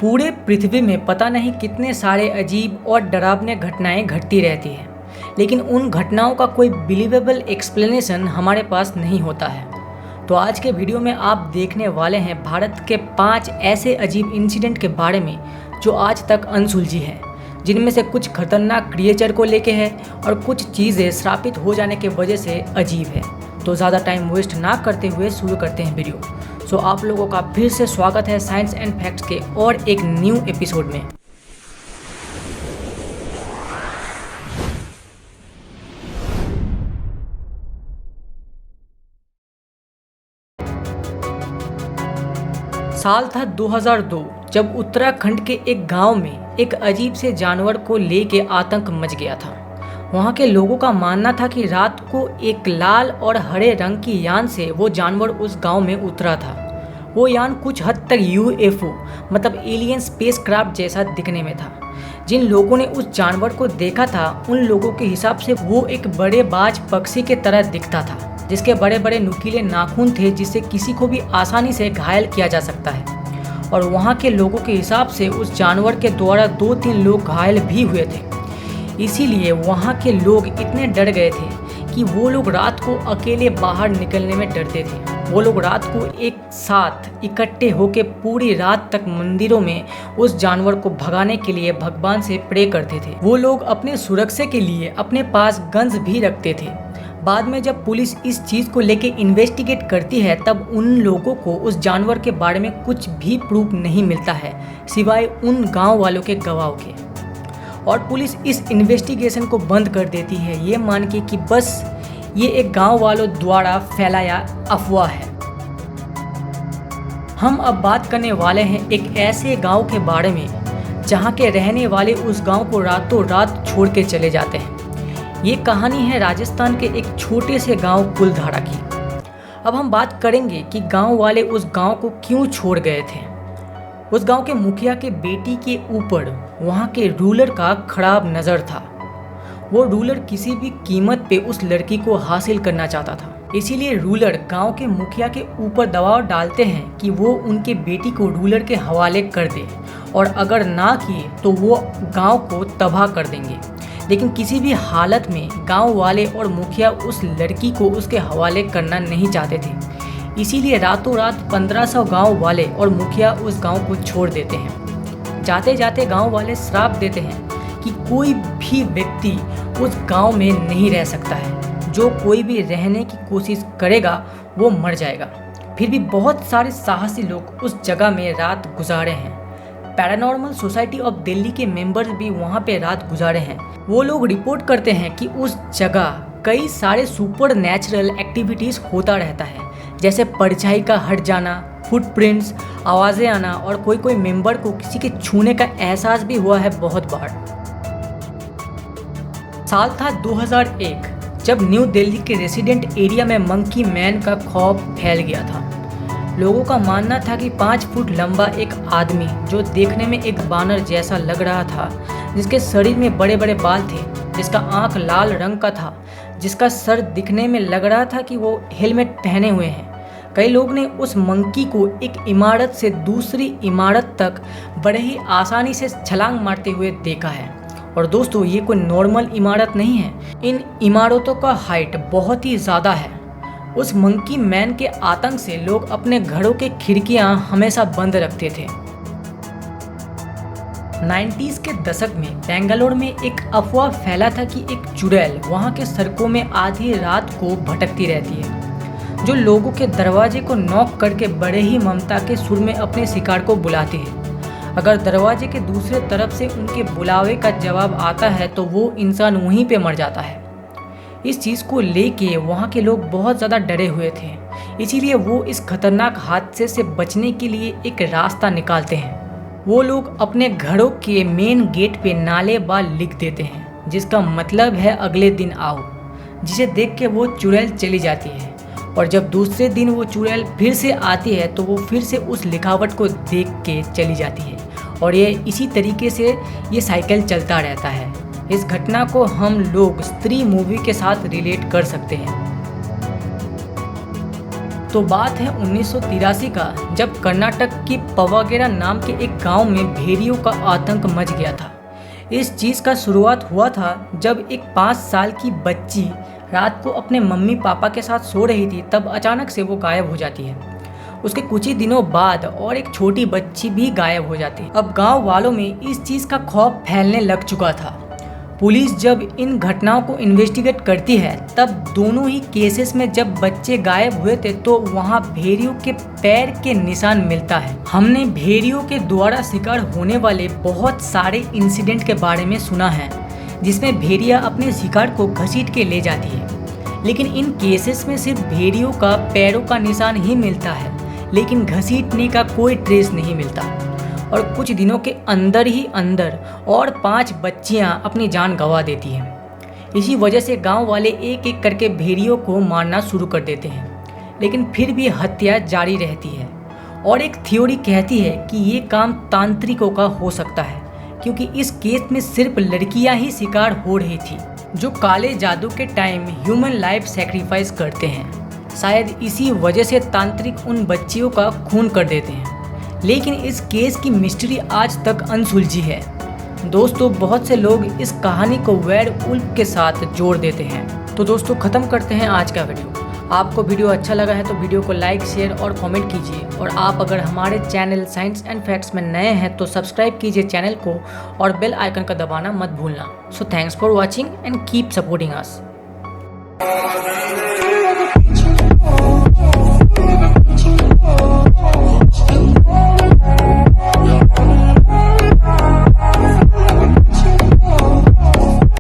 पूरे पृथ्वी में पता नहीं कितने सारे अजीब और डरावने घटनाएं घटती रहती हैं, लेकिन उन घटनाओं का कोई बिलीवेबल एक्सप्लेनेशन हमारे पास नहीं होता है। तो आज के वीडियो में आप देखने वाले हैं भारत के 5 ऐसे अजीब इंसिडेंट के बारे में जो आज तक अनसुलझी हैं, जिनमें से कुछ खतरनाक क्रिएचर को लेके है और कुछ चीज़ें श्रापित हो जाने के वजह से अजीब है। तो ज़्यादा टाइम वेस्ट ना करते हुए शुरू करते हैं वीडियो। सो आप लोगों का फिर से स्वागत है साइंस एंड फैक्ट्स के और एक न्यू एपिसोड में। साल था 2002 जब उत्तराखंड के एक गांव में एक अजीब से जानवर को लेके आतंक मच गया था। वहां के लोगों का मानना था कि रात को एक लाल और हरे रंग की यान से वो जानवर उस गांव में उतरा था। वो यान कुछ हद तक यूएफओ मतलब एलियन स्पेसक्राफ्ट जैसा दिखने में था। जिन लोगों ने उस जानवर को देखा था उन लोगों के हिसाब से वो एक बड़े बाज पक्षी के तरह दिखता था, जिसके बड़े बड़े नुकीले नाखून थे जिससे किसी को भी आसानी से घायल किया जा सकता है। और वहाँ के लोगों के हिसाब से उस जानवर के द्वारा 2-3 लोग घायल भी हुए थे। इसीलिए वहाँ के लोग इतने डर गए थे कि वो लोग रात को अकेले बाहर निकलने में डरते थे। वो लोग रात को एक साथ इकट्ठे होकर पूरी रात तक मंदिरों में उस जानवर को भगाने के लिए भगवान से प्रे करते थे। वो लोग अपने सुरक्षा के लिए अपने पास गन्स भी रखते थे। बाद में जब पुलिस इस चीज़ को लेके इन्वेस्टिगेट करती है तब उन लोगों को उस जानवर के बारे में कुछ भी प्रूफ नहीं मिलता है सिवाय उन गांव वालों के गवाह के। और पुलिस इस इन्वेस्टिगेशन को बंद कर देती है ये मान के कि बस ये एक गांव वालों द्वारा फैलाया अफवाह है। हम अब बात करने वाले हैं एक ऐसे गांव के बारे में जहां के रहने वाले उस गांव को रातों रात छोड़ के चले जाते हैं। ये कहानी है राजस्थान के एक छोटे से गांव कुलधारा की। अब हम बात करेंगे कि गांव वाले उस गांव को क्यों छोड़ गए थे। उस गांव के मुखिया के बेटी के ऊपर वहां के रूलर का खराब नज़र था। वो रूलर किसी भी कीमत पे उस लड़की को हासिल करना चाहता था। इसीलिए रूलर गांव के मुखिया के ऊपर दबाव डालते हैं कि वो उनके बेटी को रूलर के हवाले कर दे, और अगर ना किए तो वो गांव को तबाह कर देंगे। लेकिन किसी भी हालत में गांव वाले और मुखिया उस लड़की को उसके हवाले करना नहीं चाहते थे। इसीलिए रातों रात 1500 गांव वाले और मुखिया उस गांव को छोड़ देते हैं। जाते जाते गांव वाले श्राप देते हैं कि कोई भी व्यक्ति उस गांव में नहीं रह सकता है। जो कोई भी रहने की कोशिश करेगा वो मर जाएगा। फिर भी बहुत सारे साहसी लोग उस जगह में रात गुजारे हैं। पैरानॉर्मल सोसाइटी ऑफ दिल्ली के मेंबर्स भी वहाँ पे रात गुजारे हैं। वो लोग रिपोर्ट करते हैं कि उस जगह कई सारे सुपर नेचुरल एक्टिविटीज़ होता रहता है, जैसे परछाई का हट जाना, फुटप्रिंट्स, आवाज़ें आना, और कोई कोई मेंबर को किसी के छूने का एहसास भी हुआ है बहुत बार। साल था 2001 जब न्यू दिल्ली के रेसिडेंट एरिया में मंकी मैन का खौफ फैल गया था। लोगों का मानना था कि 5 फुट लंबा एक आदमी जो देखने में एक बानर जैसा लग रहा था, जिसके शरीर में बड़े बड़े बाल थे, जिसका आंख लाल रंग का था, जिसका सर दिखने में लग रहा था कि वो हेलमेट पहने हुए हैं। कई लोग ने उस मंकी को एक इमारत से दूसरी इमारत तक बड़े ही आसानी से छलांग मारते हुए देखा है। और दोस्तों, ये कोई नॉर्मल इमारत नहीं है। इन इमारतों का हाइट बहुत ही ज़्यादा है। उस मंकी मैन के आतंक से लोग अपने घरों के खिड़कियां हमेशा बंद रखते थे। 90s के दशक में बेंगलोर में एक अफवाह फैला था कि एक चुड़ैल वहां के सड़कों में आधी रात को भटकती रहती है, जो लोगों के दरवाजे को नॉक करके बड़े ही ममता के सुर में अपने शिकार को बुलाती है। अगर दरवाजे के दूसरे तरफ से उनके बुलावे का जवाब आता है तो वो इंसान वहीं पे मर जाता है। इस चीज़ को लेके वहाँ के लोग बहुत ज़्यादा डरे हुए थे। इसीलिए वो इस खतरनाक हादसे से बचने के लिए एक रास्ता निकालते हैं। वो लोग अपने घरों के मेन गेट पे नाले बाल लिख देते हैं, जिसका मतलब है अगले दिन आओ, जिसे देख के वो चुड़ैल चली जाती है। और जब दूसरे दिन वो चुड़ैल फिर से आती है तो वो फिर से उस लिखावट को देख के चली जाती है। और ये इसी तरीके से ये साइकिल चलता रहता है। इस घटना को हम लोग स्त्री मूवी के साथ रिलेट कर सकते हैं। तो बात है 1983 का, जब कर्नाटक की पवागेरा नाम के एक गांव में भेड़ियों का आतंक मच गया था। इस चीज़ का शुरुआत हुआ था जब एक 5 साल की बच्ची रात को अपने मम्मी पापा के साथ सो रही थी, तब अचानक से वो गायब हो जाती है। उसके कुछ ही दिनों बाद और एक छोटी बच्ची भी गायब हो जाती है। अब गांव वालों में इस चीज़ का खौफ फैलने लग चुका था। पुलिस जब इन घटनाओं को इन्वेस्टिगेट करती है, तब दोनों ही केसेस में जब बच्चे गायब हुए थे तो वहाँ भेड़ियों के पैर के निशान मिलता है। हमने भेड़ियों के द्वारा शिकार होने वाले बहुत सारे इंसिडेंट के बारे में सुना है, जिसमें भेड़िया अपने शिकार को घसीट के ले जाती है, लेकिन इन केसेस में सिर्फ भेड़ियों का पैरों का निशान ही मिलता है, लेकिन घसीटने का कोई ट्रेस नहीं मिलता। और कुछ दिनों के अंदर ही अंदर और 5 बच्चियां अपनी जान गंवा देती हैं। इसी वजह से गांव वाले एक एक करके भेड़ियों को मारना शुरू कर देते हैं, लेकिन फिर भी हत्या जारी रहती है। और एक थ्योरी कहती है कि ये काम तांत्रिकों का हो सकता है, क्योंकि इस केस में सिर्फ लड़कियां ही शिकार हो रही थी, जो काले जादू के टाइम ह्यूमन लाइफ सेक्रीफाइस करते हैं। शायद इसी वजह से तांत्रिक उन बच्चियों का खून कर देते हैं। लेकिन इस केस की मिस्ट्री आज तक अनसुलझी है। दोस्तों, बहुत से लोग इस कहानी को वेयरवुल्फ के साथ जोड़ देते हैं। तो दोस्तों, ख़त्म करते हैं आज का वीडियो। आपको वीडियो अच्छा लगा है तो वीडियो को लाइक, शेयर और कमेंट कीजिए। और आप अगर हमारे चैनल साइंस एंड फैक्ट्स में नए हैं तो सब्सक्राइब कीजिए चैनल को और बेल आइकन का दबाना मत भूलना। So thanks for watching and keep supporting us.